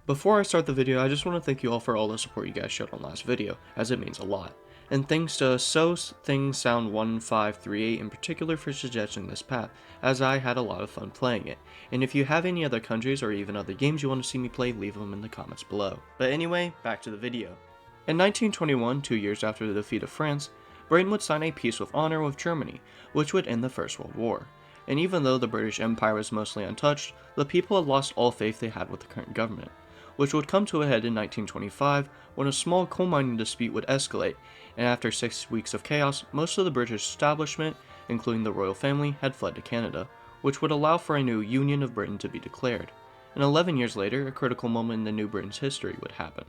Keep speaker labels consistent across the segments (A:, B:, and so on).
A: Before I start the video, I just want to thank you all for all the support you guys showed on last video, as it means a lot. And thanks to SoThingsSound1538 in particular for suggesting this path, as I had a lot of fun playing it. And if you have any other countries or even other games you want to see me play, leave them in the comments below. But anyway, back to the video. In 1921, 2 years after the defeat of France, Britain would sign a peace with honor with Germany, which would end the First World War. And even though the British Empire was mostly untouched, the people had lost all faith they had with the current government, which would come to a head in 1925 when a small coal mining dispute would escalate, and after 6 weeks of chaos, most of the British establishment, including the royal family, had fled to Canada, which would allow for a new Union of Britain to be declared. And 11 years later, a critical moment in the New Britain's history would happen,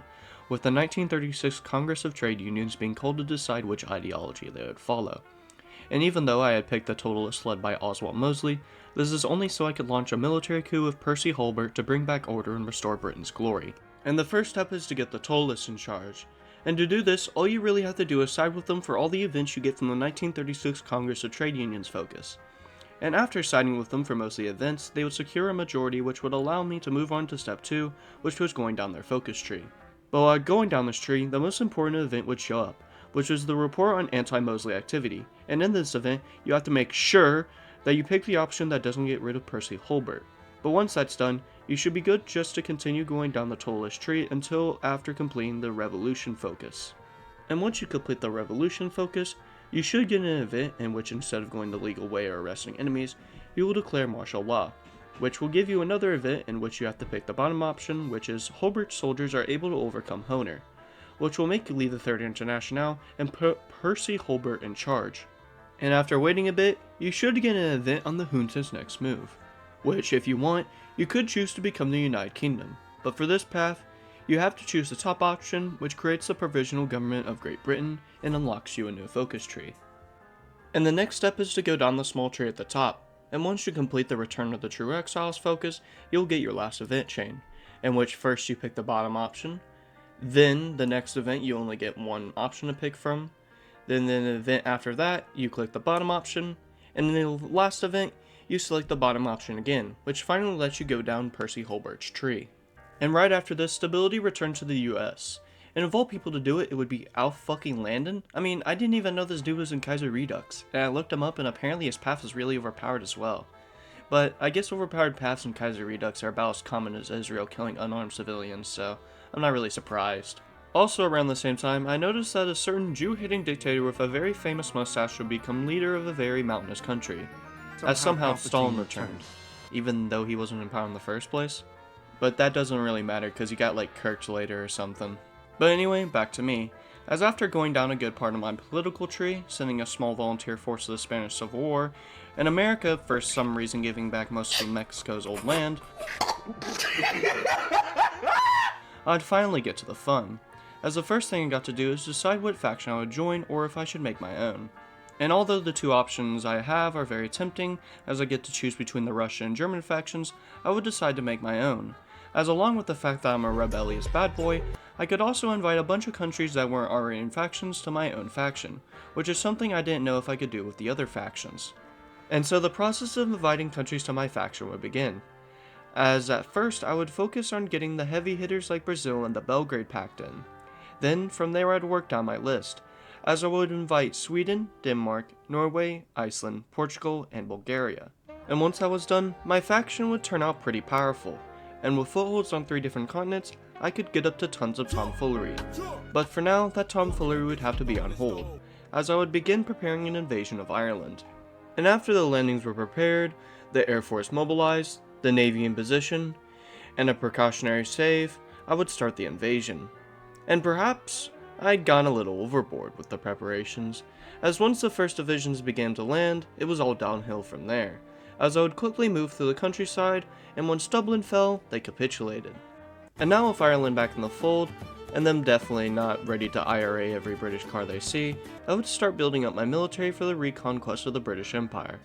A: with the 1936 Congress of Trade Unions being called to decide which ideology they would follow. And even though I had picked the totalist led by Oswald Mosley, this is only so I could launch a military coup with Percy Hobart to bring back order and restore Britain's glory. And the first step is to get the totalists in charge. And to do this, all you really have to do is side with them for all the events you get from the 1936 Congress of Trade Unions focus. And after siding with them for most of the events, they would secure a majority which would allow me to move on to step 2, which was going down their focus tree. But while going down this tree, the most important event would show up, which was the report on anti-Mosley activity, and in this event, you have to make sure that you pick the option that doesn't get rid of Percy Hobart. But once that's done, you should be good just to continue going down the totalist tree until after completing the revolution focus. And once you complete the revolution focus, you should get an event in which instead of going the legal way or arresting enemies, you will declare martial law, which will give you another event in which you have to pick the bottom option, which is Hobart's soldiers are able to overcome Honer, which will make you leave the Third International and put Percy Hobart in charge. And after waiting a bit, you should get an event on the junta's next move, which, if you want, you could choose to become the United Kingdom, but for this path, you have to choose the top option, which creates the Provisional Government of Great Britain and unlocks you a new focus tree. And the next step is to go down the small tree at the top, and once you complete the Return of the True Exiles focus, you'll get your last event chain, in which first you pick the bottom option, then the next event you only get one option to pick from, then the event after that you click the bottom option, and in the last event you select the bottom option again, which finally lets you go down Percy Hobart's tree. And right after this, stability returns to the US, and of all people to do it, it would be Alf fucking Landon. I mean, I didn't even know this dude was in KaiserreduX, and I looked him up and apparently his path is really overpowered as well. But I guess overpowered paths in KaiserreduX are about as common as Israel killing unarmed civilians, so I'm not really surprised. Also around the same time, I noticed that a certain Jew-hating dictator with a very famous mustache would become leader of a very mountainous country, as somehow Stalin returned, even though he wasn't in power in the first place. But that doesn't really matter because he got like kirked later or something. But anyway, back to me. As after going down a good part of my political tree, sending a small volunteer force to the Spanish Civil War, and America, for some reason giving back most of Mexico's old land, I'd finally get to the fun, as the first thing I got to do is decide what faction I would join or if I should make my own. And although the two options I have are very tempting, as I get to choose between the Russian and German factions, I would decide to make my own, as along with the fact that I'm a rebellious bad boy, I could also invite a bunch of countries that weren't already in factions to my own faction, which is something I didn't know if I could do with the other factions. And so the process of inviting countries to my faction would begin, as at first I would focus on getting the heavy hitters like Brazil and the Belgrade Pact in. Then from there I'd work down my list, as I would invite Sweden, Denmark, Norway, Iceland, Portugal, and Bulgaria. And once I was done, my faction would turn out pretty powerful, and with footholds on 3 different continents, I could get up to tons of tomfoolery. But for now, that tomfoolery would have to be on hold, as I would begin preparing an invasion of Ireland. And after the landings were prepared, the Air Force mobilized, the Navy in position, and a precautionary save, I would start the invasion. And perhaps I'd gone a little overboard with the preparations, as once the first divisions began to land, it was all downhill from there, as I would quickly move through the countryside, and once Dublin fell, they capitulated. And now with Ireland back in the fold, and them definitely not ready to IRA every British car they see, I would start building up my military for the reconquest of the British Empire.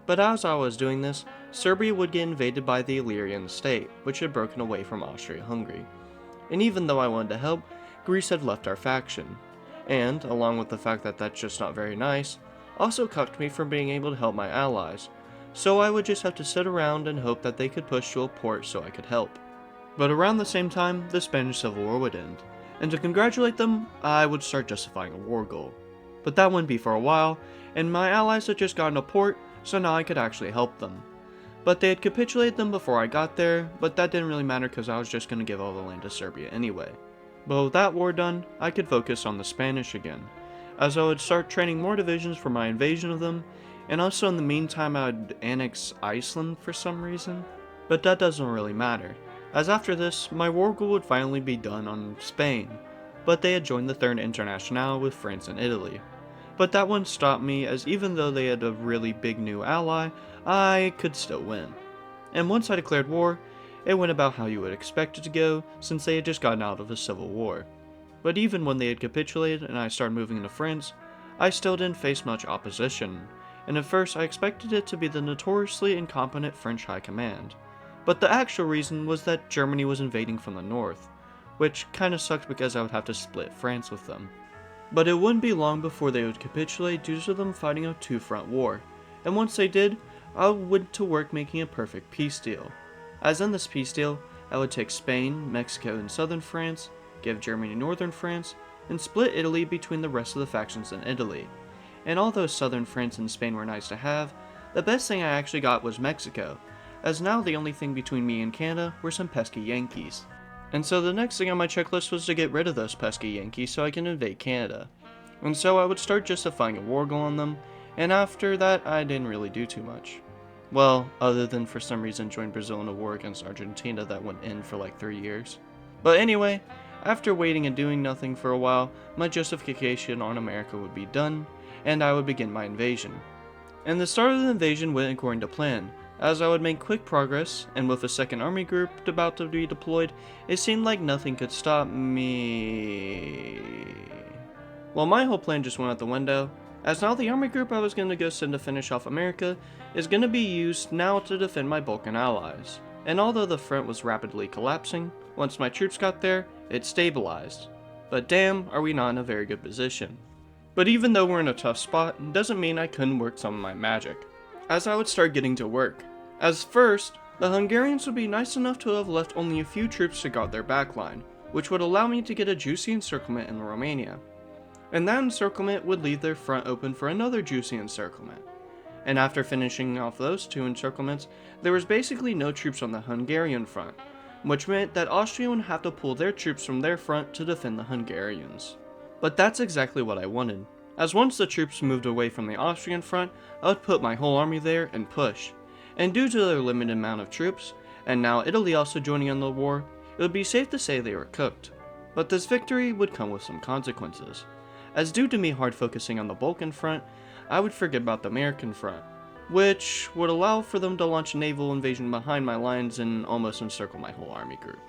A: But as I was doing this, Serbia would get invaded by the Illyrian state, which had broken away from Austria-Hungary. And even though I wanted to help, Greece had left our faction, and, along with the fact that that's just not very nice, also cucked me from being able to help my allies, so I would just have to sit around and hope that they could push to a port so I could help. But around the same time, the Spanish Civil War would end, and to congratulate them, I would start justifying a war goal. But that wouldn't be for a while, and my allies had just gotten a port, so now I could actually help them. But they had capitulated them before I got there, but that didn't really matter because I was just going to give all the land to Serbia anyway. But with that war done, I could focus on the Spanish again, as I would start training more divisions for my invasion of them, and also in the meantime I would annex Iceland for some reason. But that doesn't really matter, as after this, my war goal would finally be done on Spain, but they had joined the Third Internationale with France and Italy. But that wouldn't stop me, as even though they had a really big new ally, I could still win. And once I declared war, it went about how you would expect it to go, since they had just gotten out of a civil war. But even when they had capitulated and I started moving into France, I still didn't face much opposition, and at first I expected it to be the notoriously incompetent French High Command. But the actual reason was that Germany was invading from the north, which kinda sucked because I would have to split France with them. But it wouldn't be long before they would capitulate due to them fighting a two-front war, and once they did, I went to work making a perfect peace deal. As in this peace deal, I would take Spain, Mexico, and southern France, give Germany northern France, and split Italy between the rest of the factions in Italy. And although southern France and Spain were nice to have, the best thing I actually got was Mexico, as now the only thing between me and Canada were some pesky Yankees. And so the next thing on my checklist was to get rid of those pesky Yankees so I can invade Canada. And so I would start justifying a war goal on them, and after that I didn't really do too much. Well, other than for some reason join Brazil in a war against Argentina that went in for like 3 years. But anyway, after waiting and doing nothing for a while, my justification on America would be done, and I would begin my invasion. And the start of the invasion went according to plan, as I would make quick progress, and with a second army group about to be deployed, it seemed like nothing could stop me. Well, my whole plan just went out the window, as now the army group I was going to go send to finish off America is going to be used now to defend my Balkan allies. And although the front was rapidly collapsing, once my troops got there, it stabilized. But damn, are we not in a very good position. But even though we're in a tough spot, it doesn't mean I couldn't work some of my magic, as I would start getting to work. As first, the Hungarians would be nice enough to have left only a few troops to guard their backline, which would allow me to get a juicy encirclement in Romania. And that encirclement would leave their front open for another juicy encirclement. And after finishing off those two encirclements, there was basically no troops on the Hungarian front, which meant that Austria would have to pull their troops from their front to defend the Hungarians. But that's exactly what I wanted, as once the troops moved away from the Austrian front, I would put my whole army there and push. And due to their limited amount of troops, and now Italy also joining in the war, it would be safe to say they were cooked. But this victory would come with some consequences, as due to me hard focusing on the Balkan front, I would forget about the American front, which would allow for them to launch a naval invasion behind my lines and almost encircle my whole army group.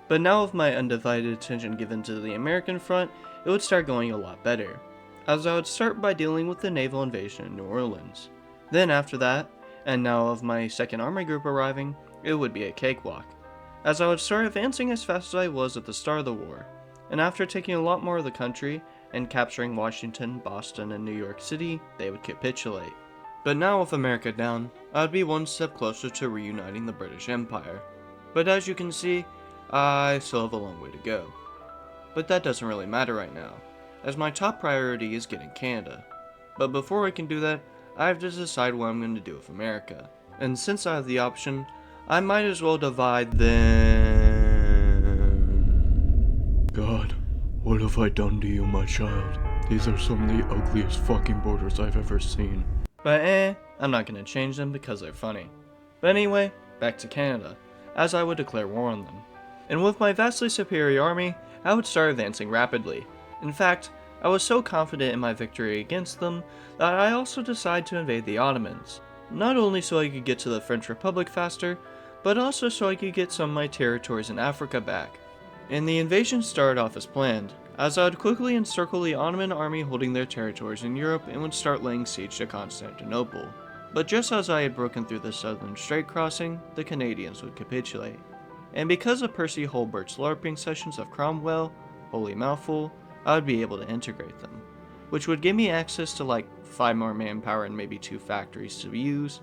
A: But now with my undivided attention given to the American front, it would start going a lot better, as I would start by dealing with the naval invasion in New Orleans. Then after that, and now of my second army group arriving, it would be a cakewalk, as I would start advancing as fast as I was at the start of the war, and after taking a lot more of the country, and capturing Washington, Boston, and New York City, they would capitulate. But now with America down, I would be one step closer to reuniting the British Empire. But as you can see, I still have a long way to go. But that doesn't really matter right now, as my top priority is getting Canada. But before I can do that, I have to decide what I'm going to do with America. And since I have the option, I might as well divide them. God, what have I done to you, my child? These are some of the ugliest fucking borders I've ever seen. But I'm not going to change them because they're funny. But anyway, back to Canada, as I would declare war on them. And with my vastly superior army, I would start advancing rapidly. In fact, I was so confident in my victory against them that I also decided to invade the Ottomans. Not only so I could get to the French Republic faster, but also so I could get some of my territories in Africa back. And the invasion started off as planned, as I would quickly encircle the Ottoman army holding their territories in Europe and would start laying siege to Constantinople. But just as I had broken through the southern strait crossing, the Canadians would capitulate. And because of Percy Hobart's LARPing sessions of Cromwell, Holy Mouthful, I would be able to integrate them, which would give me access to like 5 more manpower and maybe 2 factories to use.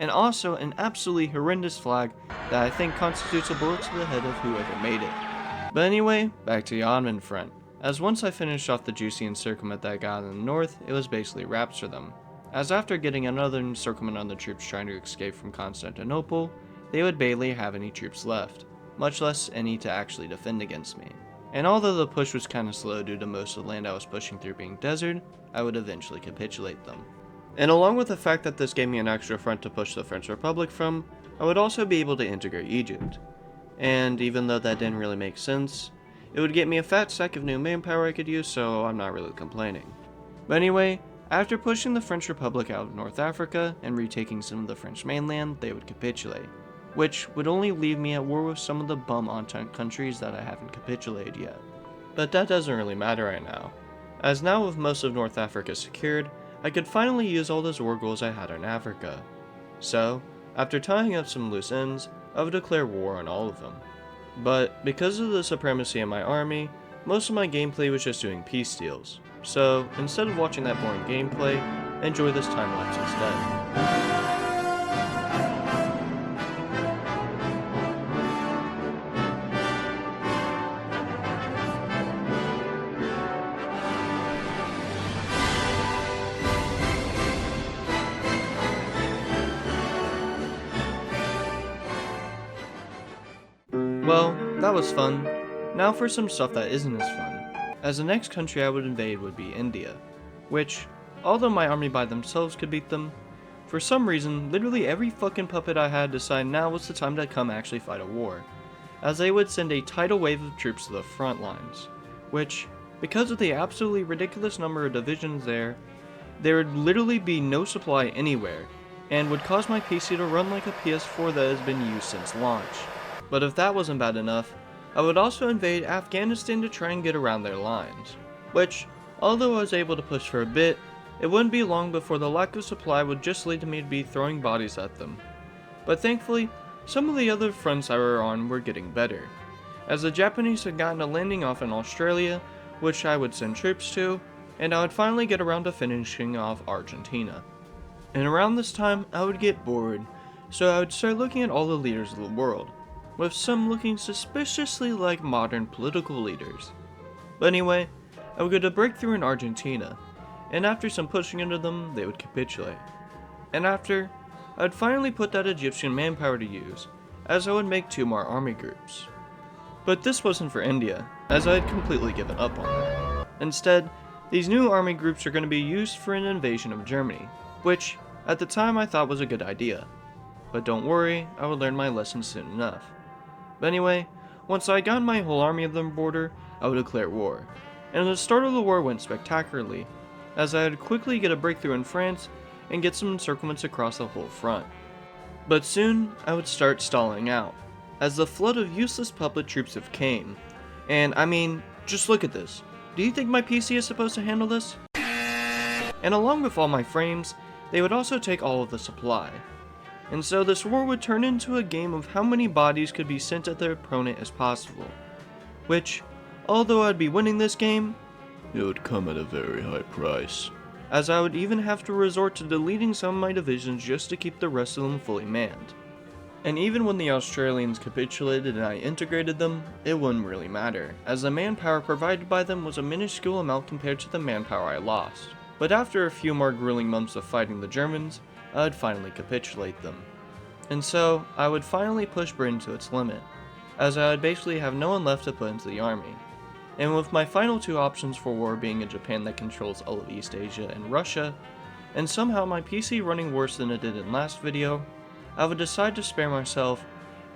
A: and also an absolutely horrendous flag that I think constitutes a bullet to the head of whoever made it. But anyway, back to the Ottoman front, as once I finished off the juicy encirclement that I got in the north, it was basically wraps for them, as after getting another encirclement on the troops trying to escape from Constantinople, they would barely have any troops left, much less any to actually defend against me. And although the push was kinda slow due to most of the land I was pushing through being desert, I would eventually capitulate them. And along with the fact that this gave me an extra front to push the French Republic from, I would also be able to integrate Egypt. And even though that didn't really make sense, it would get me a fat stack of new manpower I could use, so I'm not really complaining. But anyway, after pushing the French Republic out of North Africa and retaking some of the French mainland, they would capitulate, which would only leave me at war with some of the bum Entente countries that I haven't capitulated yet. But that doesn't really matter right now, as now with most of North Africa secured, I could finally use all those war goals I had in Africa. So, after tying up some loose ends, I would declare war on all of them. But because of the supremacy in my army, most of my gameplay was just doing peace deals. So, instead of watching that boring gameplay, enjoy this time lapse instead. Well, that was fun. Now for some stuff that isn't as fun, as the next country I would invade would be India, which, although my army by themselves could beat them, for some reason, literally every fucking puppet I had decided now was the time to come actually fight a war, as they would send a tidal wave of troops to the front lines, which, because of the absolutely ridiculous number of divisions there would literally be no supply anywhere, and would cause my PC to run like a PS4 that has been used since launch. But if that wasn't bad enough, I would also invade Afghanistan to try and get around their lines, which, although I was able to push for a bit, it wouldn't be long before the lack of supply would just lead to me to be throwing bodies at them. But thankfully, some of the other fronts I were on were getting better, as the Japanese had gotten a landing off in Australia, which I would send troops to, and I would finally get around to finishing off Argentina. And around this time, I would get bored, so I would start looking at all the leaders of the world, with some looking suspiciously like modern political leaders. But anyway, I would get a breakthrough in Argentina, and after some pushing into them, they would capitulate. And after, I would finally put that Egyptian manpower to use, as I would make 2 more army groups. But this wasn't for India, as I had completely given up on that. Instead, these new army groups are going to be used for an invasion of Germany, which, at the time I thought was a good idea. But don't worry, I would learn my lesson soon enough. But anyway, once I got my whole army of them border, I would declare war. And the start of the war went spectacularly, as I would quickly get a breakthrough in France and get some encirclements across the whole front. But soon, I would start stalling out, as the flood of useless puppet troops have came. And I mean, just look at this. Do you think my PC is supposed to handle this? And along with all my frames, they would also take all of the supply. And so this war would turn into a game of how many bodies could be sent at their opponent as possible. Which, although I'd be winning this game, it would come at a very high price, as I would even have to resort to deleting some of my divisions just to keep the rest of them fully manned. And even when the Australians capitulated and I integrated them, it wouldn't really matter, as the manpower provided by them was a minuscule amount compared to the manpower I lost. But after a few more grueling months of fighting the Germans, I would finally capitulate them. And so, I would finally push Britain to its limit, as I would basically have no one left to put into the army. And with my final 2 options for war being a Japan that controls all of East Asia and Russia, and somehow my PC running worse than it did in last video, I would decide to spare myself,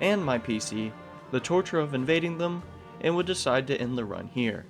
A: and my PC, the torture of invading them, and would decide to end the run here.